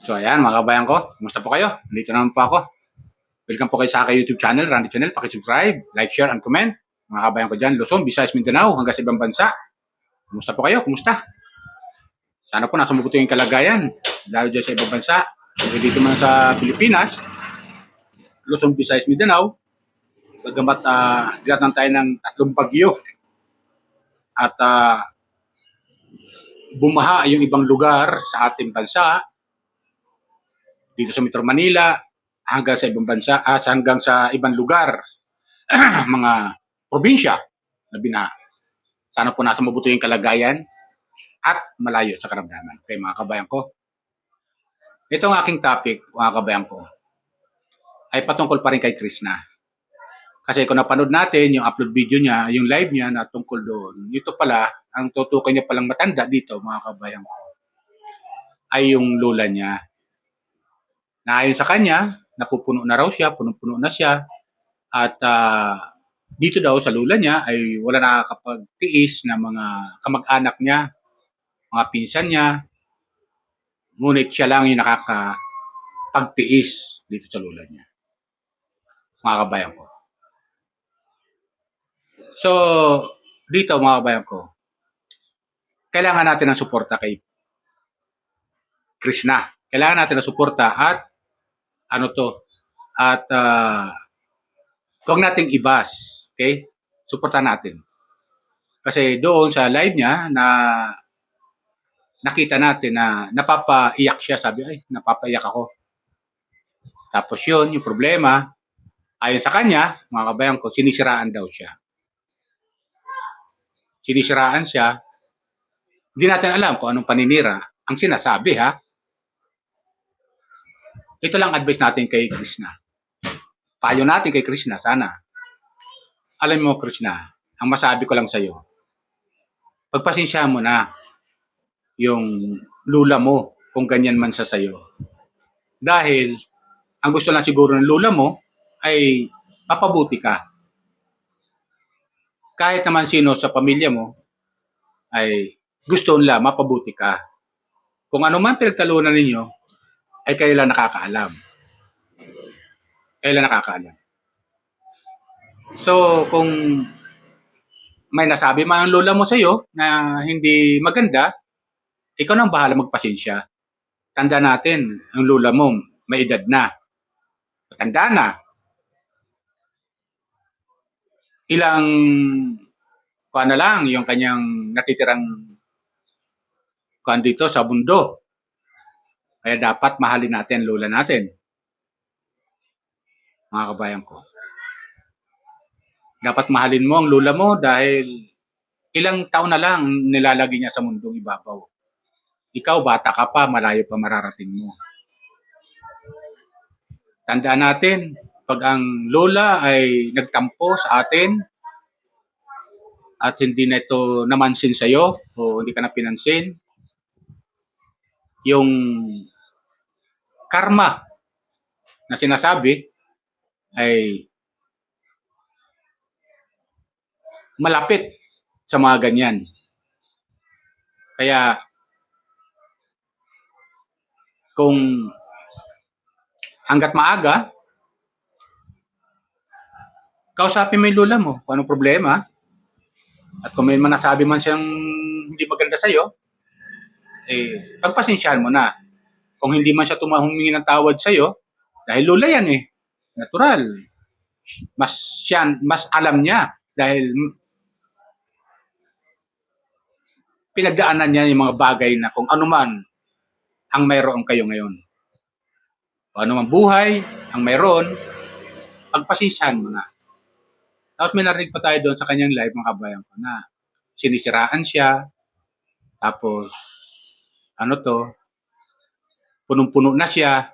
So ayan mga kabayan ko, kumusta po kayo? Dito naman po ako. Welcome po kayo sa aking YouTube channel, Randy Channel. Paki-subscribe, like, share, and comment. Mga kabayan ko dyan, Luzon, Visayas, Mindanao, hanggang sa ibang bansa. Kumusta po kayo? Kumusta? Sana po nasa mabuti yung kalagayan. Lalo dyan sa ibang bansa. Kasi dito man sa Pilipinas, Luzon, Visayas, Mindanao, bagamat dinatan tayo ng tatlong bagyo at bumaha yung ibang lugar sa ating bansa, dito sa Metro Manila, hanggang sa ibang bansa, hanggang sa ibang lugar, mga probinsya na binaha. Sana po nasa mabuti yung kalagayan at malayo sa karamdaman. Okay, mga kabayan ko. Ito ang aking topic, mga kabayan ko, ay patungkol pa rin kay Krishna. Kasi kung napanood natin yung upload video niya, yung live niya na tungkol doon, ito pala, ang tutukoy niya palang matanda dito, mga kabayan ko, ay yung lola niya. Na ayon sa kanya, napupuno na raw siya, punong-puno na siya, at dito daw sa lola niya ay wala nakakapagtiis na mga kamag-anak niya, mga pinsan niya, ngunit siya lang yung nakakapagtiis dito sa lola niya. Mga kabayan ko. So, dito mga kabayan ko, kailangan natin ng suporta kay Krishna. Kailangan natin ng suporta at huwag nating ibas. Okay? Suporta natin. Kasi doon sa live niya na nakita natin na napapaiyak siya. Sabi, ay, napapaiyak ako. Tapos yun, yung problema, ayon sa kanya, mga kabayan ko, sinisiraan daw siya. Sinisiraan siya. Hindi natin alam kung anong paninira ang sinasabi, ha? Ito lang advice natin kay Krishna. Payo natin kay Krishna, sana. Alam mo, Krishna, ang masabi ko lang sa'yo, pagpasensyahan mo na yung lula mo kung ganyan man sa sa'yo. Dahil, ang gusto lang siguro ng lula mo ay mapabuti ka. Kahit naman sino sa pamilya mo ay gusto nila mapabuti ka. Kung ano man pinagtalunan ninyo, ay kayo lang nakakaalam. Kayo lang nakakaalam. So, kung may nasabi man ang lola mo sa'yo na hindi maganda, ikaw nang bahala magpasensya. Tanda natin, ang lola mo may edad na. Tanda na. Ilang kuan na lang yung kanyang natitirang kuan dito sa mundo. Kaya dapat mahalin natin lola natin. Mga kabayan ko. Dapat mahalin mo ang lola mo dahil ilang taon na lang nilalagay niya sa mundong ibabaw. Ikaw, bata ka pa, malayo pa mararating mo. Tandaan natin, pag ang lola ay nagtampo sa atin at hindi na ito namansin sa'yo o hindi ka na pinansin, yung karma na sinasabi ay malapit sa mga ganyan. Kaya kung hanggat maaga, kausapin mo yung lola mo kung anong problema. At kung may manasabi man siyang hindi maganda sa'yo, pagpasensyahan mo na. Kung hindi man siya humingi ng tawad sa'yo, dahil lola yan natural. Mas alam niya dahil pinagdaanan niya yung mga bagay na kung ano man ang mayroon kayo ngayon. Kung ano man buhay ang mayroon, pagpasensyahan mo na. Tapos may narinig pa tayo doon sa kanyang live, mga kabayan ko, na sinisiraan siya, tapos punong-puno na siya.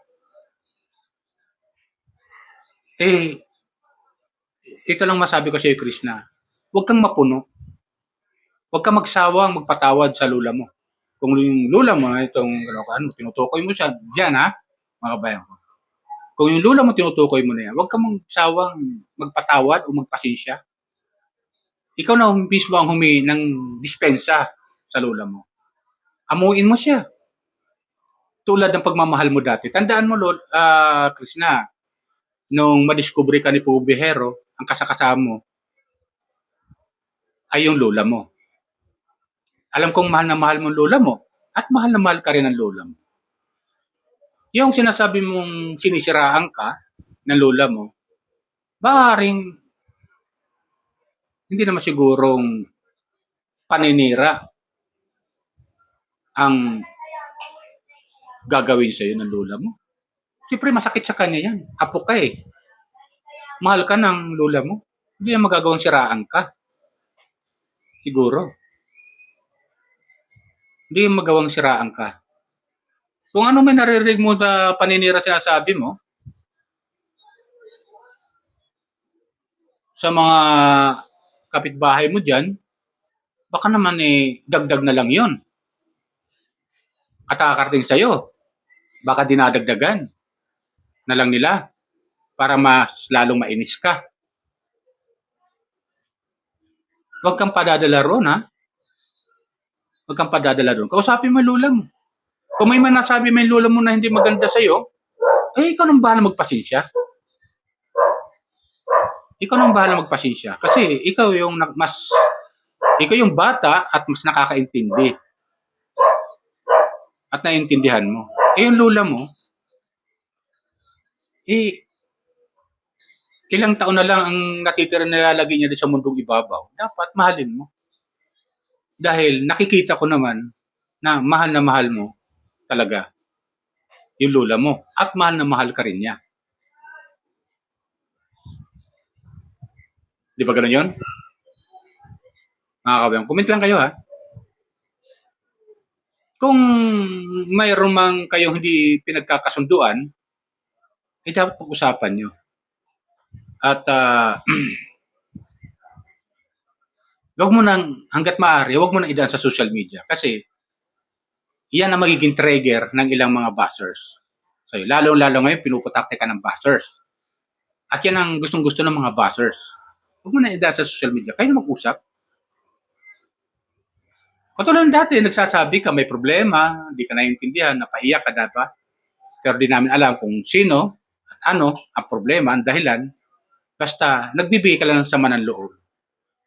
Ito lang masabi ko sa iyo, Krishna, huwag kang mapuno. Huwag kang magsawang magpatawad sa lula mo. Kung yung lula mo, tinutukoy mo siya, diyan ha, mga kabayan ko. Kung yung lula mo tinutukoy mo na yan, huwag kang magsawang magpatawad o magpasensya. Ikaw na mismo ang humingi ng dispensa sa lula mo. Amuin mo siya. tulad ng pagmamahal mo dati. Tandaan mo, Krishna, nung madiskubre ka ni Pubihero, ang kasakasama mo ay yung lola mo. Alam kong mahal na mahal mo ang lola mo at mahal na mahal ka rin ang lola mo. Yung sinasabi mong sinisiraan ka ng lola mo, maaaring hindi naman sigurong paninira ang gagawin sa'yo ng lola mo. Siyempre masakit sa kanya yan. Apo ka eh. Mahal ka ng lola mo. Hindi niya magagawang siraan ka. Siguro. Hindi niya magagawang siraan ka. Kung ano may naririnig mo sa paninira sinasabi mo, sa mga kapitbahay mo dyan, baka naman dagdag na lang yun. At kakarating sa'yo, baka dinadagdagan na lang nila para mas lalong mainis ka. Huwag kang padadala ron, ha? Huwag kang padadala ron. Kausapin mo yung lola mo. Kung may manasabi mo yung lola mo na hindi maganda sa'yo, ikaw nang bahala magpasensya. Ikaw nang bahala magpasensya. Kasi ikaw yung bata at mas nakakaintindi. At naiintindihan mo. Yung lola mo, ilang taon na lang ang natitira nilalagay niya sa mundong ibabaw. Dapat mahalin mo. Dahil nakikita ko naman na mahal mo talaga yung lola mo. At mahal na mahal ka rin niya. Di ba ganun yun? Mga kabayan, comment lang kayo, ha? Kung mayroon mang kayong hindi pinagkakasunduan, dapat pag-usapan nyo. At wag mo nang, hanggat maaari, wag mo nang idaan sa social media. Kasi yan ang magiging trigger ng ilang mga bashers. So, lalo-lalo ngayon, pinuputakte ka ng bashers. At yan ang gustong-gusto ng mga bashers. Wag mo nang idaan sa social media. Kayo na mag-usap. Katulad dati, nagsasabi ka may problema, hindi ka naiintindihan, napaiyak ka dapat. Pero di namin alam kung sino at ano ang problema, ang dahilan. Basta nagbibigay ka lang ng sama ng loob.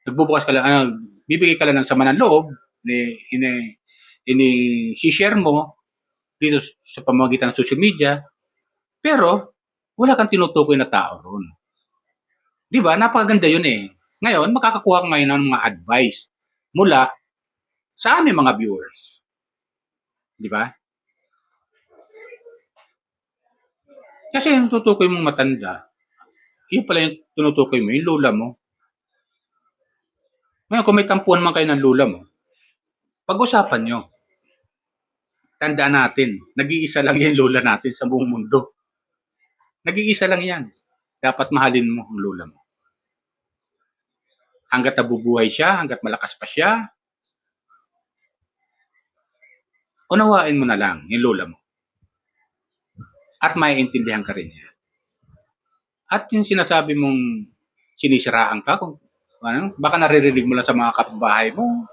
Nagbubukas ka lang, bibigay ka lang ng sama ng loob, ini-share mo dito sa pamamagitan ng social media, pero wala kang tinutukoy na tao ron. Di ba? Napakaganda yun eh. Ngayon, makakakuha ka ngayon ng mga advice mula sa aming mga viewers. Di ba? Kasi yung tutukoy mong matanda, yun pala yung tinutukoy mo, yung lola mo. Ngayon, kung may tampuan man kayo ng lola mo, pag-usapan nyo. Tandaan natin, nag-iisa lang yung lola natin sa buong mundo. Nag-iisa lang yan. Dapat mahalin mo ang lola mo. Hanggat nabubuhay siya, hanggat malakas pa siya, unawain mo na lang yung lola mo. At maiintindihan ka rin niya. At yung sinasabi mong sinisiraan ka, kung ano, baka naririnig mo lang sa mga kapitbahay mo,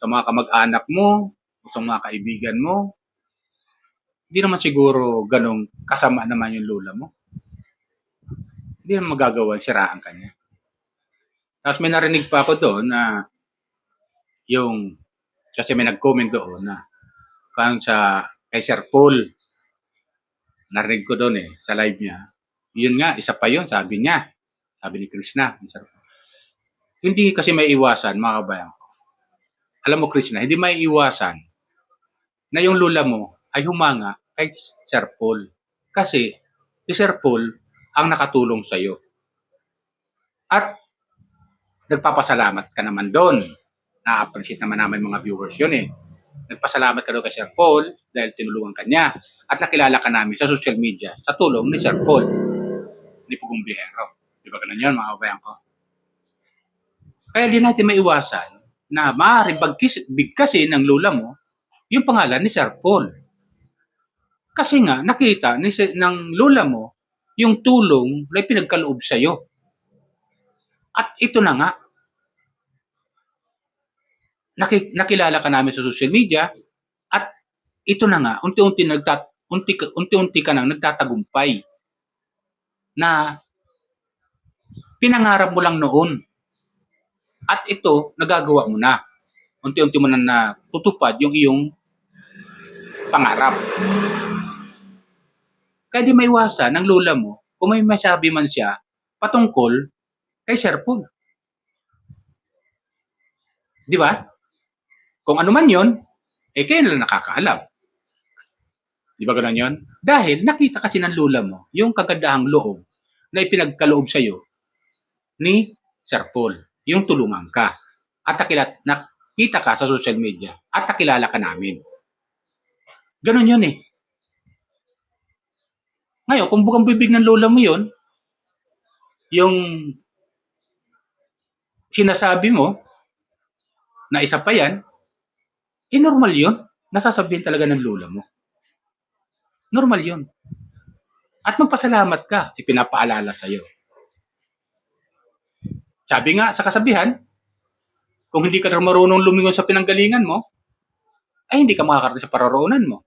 sa mga kamag-anak mo, sa mga kaibigan mo. Hindi naman siguro ganong kasama naman yung lola mo. Hindi naman magagawa, siraan ka niya. Tapos may narinig pa ako doon na yung, kasi may nag-comment doon na kung kay Sir Paul, narinig ko doon sa live niya. Yun nga, isa pa yun, sabi niya. Sabi ni Krishna. Hindi kasi may iwasan, mga kabayan ko. Alam mo, Krishna, hindi may iwasan na yung lola mo ay humanga kay Sir Paul. Kasi si Sir Paul ang nakatulong sa'yo. At nagpapasalamat ka naman doon. Na-appreciate naman namin mga viewers yun Nagpasalamat ka doon kay Sir Paul dahil tinulungan ka niya. At nakilala ka namin sa social media sa tulong ni Sir Paul, ni Pugong Bihero. Di ba ganun yun, mga kabayan ko? Kaya di natin maiwasan na maaaring bigkasin ng lola mo yung pangalan ni Sir Paul. Kasi nga, nakita ng lola mo yung tulong na pinagkaloob sa'yo. At ito na nga, nakilala ka namin sa social media at ito na nga, unti-unti ka nang nagtatagumpay na pinangarap mo lang noon. At ito, nagagawa mo na. Unti-unti mo na natutupad yung iyong pangarap. Kaya di maiwasan ng lola mo kung may masabi man siya patungkol kay Sir Paul. Di ba? Kung ano man yon, kayo na lang nakakaalam. Di ba ganun yun? Dahil nakita kasi ng lola mo yung kagandahang loob na ipinagkaloob sa'yo ni Sir Paul. Yung tulungan ka. At nakita ka sa social media at nakilala ka namin. Ganun yun eh. Ngayon, kung bukang bibig ng lola mo yun, yung sinasabi mo na isa pa yan, normal yun. Nasasabihin talaga ng lola mo. Normal yun. At magpasalamat ka, ipinapaalala sa'yo. Sabi nga sa kasabihan, kung hindi ka marunong lumingon sa pinanggalingan mo, ay hindi ka makakarating sa paroroonan mo.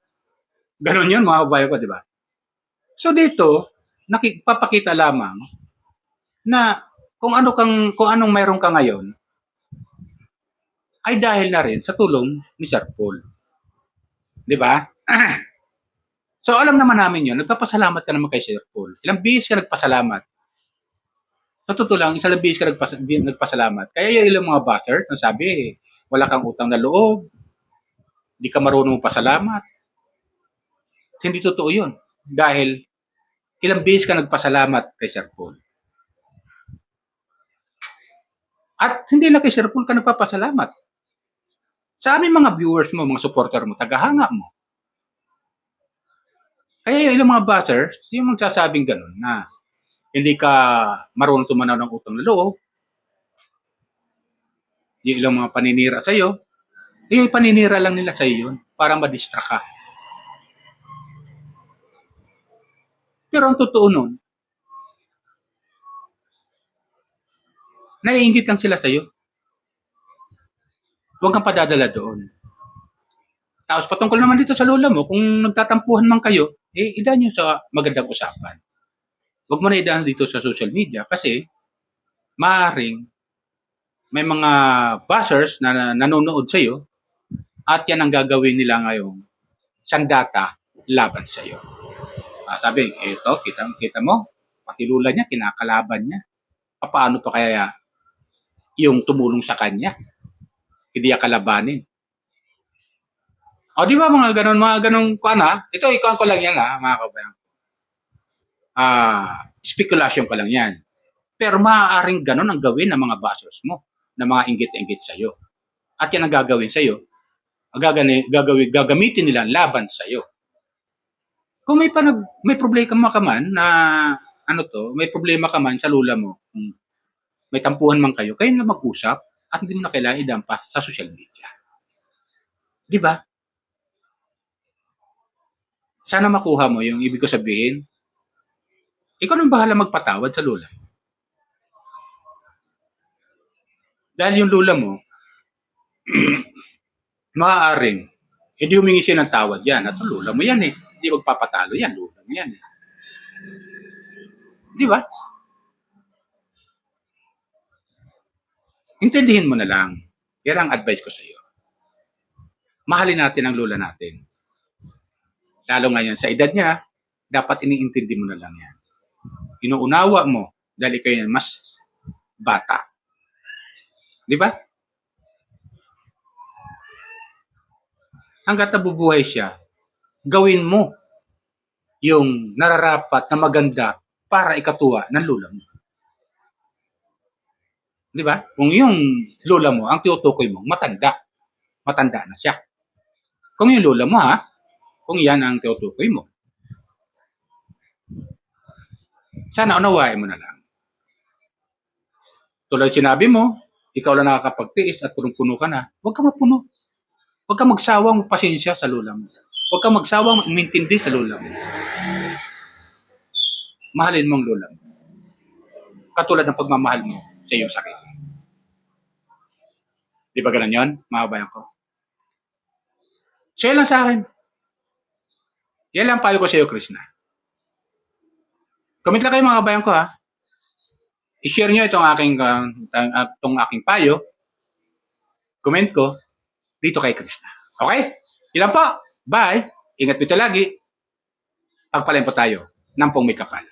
Ganon yun, mga kababayan ko, di ba? So dito, nakipapakita lamang na kung anong mayroon ka ngayon, ay dahil na rin sa tulong ni Sir Paul. Di ba? So alam naman namin yun, nagpapasalamat ka naman kay Sir Paul. Ilang bihis ka nagpasalamat. Sa totoo lang, isang bihis ka nagpasalamat. Kaya yung ilang mga bashers, sabi, wala kang utang na loob, hindi ka marunong pasalamat. Hindi totoo yun. Dahil ilang bihis ka nagpasalamat kay Sir Paul. At hindi lang kay Sir Paul ka nagpapasalamat. Sa aming mga viewers mo, mga supporter mo, tagahanga mo. Kaya yung ilang mga bashers, yung magsasabing ganun na hindi ka marunong tumanaw ng utang na loob, yung ilang mga paninira sa'yo, yung paninira lang nila sa'yo yun para ma-distract ka. Pero ang totoo nun, naiingit lang sila sa'yo. Huwag kang padadala doon. Tapos patungkol naman dito sa lola mo, kung nagtatampuhan man kayo, idaan nyo sa magandang usapan. Huwag mo na idaan dito sa social media kasi maaaring may mga bashers na nanonood sa'yo at yan ang gagawin nila ngayon sandata laban sa'yo. Sabi, ito, kita mo, pati lula niya, kinakalaban niya. Paano pa kaya yung tumulong sa kanya? Hindi niya kalabanin. O, di ba mga ganun ito, ikaw ko lang yan mga kabayan. Speculation ko lang yan. Pero maaaring ganun ang gawin ng mga bashers mo, na mga inggit-inggit sa'yo. At yan ang gagawin sa'yo. Gagamitin nila laban sa'yo. Kung may problema ka man na may problema ka man sa lula mo, may tampuhan man kayo na mag-usap at hindi mo na kailangan idampa sa social media. Di ba? Sana makuha mo yung ibig ko sabihin. Ikaw nang bahala magpatawad sa lula. Dahil yung lula mo, maaaring, hindi humingi siya ng tawad yan. At lula mo yan eh. Hindi magpapatalo yan. Lula mo yan eh. Di ba? Intindihin mo na lang. Yan ang advice ko sa iyo. Mahalin natin ang lula natin. Lalo ngayon sa edad niya, dapat iniintindi mo na lang yan. Inuunawa mo dahil kayo mas bata. Di ba? Hanggat nabubuhay siya, gawin mo yung nararapat na maganda para ikatuwa ng lula mo. Di ba? Kung yung lula mo, ang tinutukoy mo, matanda na siya. Kung yung lula mo kung yan ang tinutukoy mo, sana unawain mo na lang. Tulad sinabi mo, ikaw lang nakakapagtiis at punong-puno ka na, huwag ka mapuno. Huwag ka magsawang pasensya sa lula mo. Huwag ka magsawang umintindi sa lula mo. Mahalin mo ang lula mo. Katulad ng pagmamahal mo sa iyong sarili. Di ba ganun yun, mga bayan ko? So, yan lang sa akin. Yan lang payo ko sa iyo, Krishna. Comment lang kayo mga kabayan ko ha. I-share nyo itong aking payo. Comment ko dito kay Krishna. Okay? Yan lang po. Bye. Ingat po lagi. Pagpalain po tayo ng pong may kapal.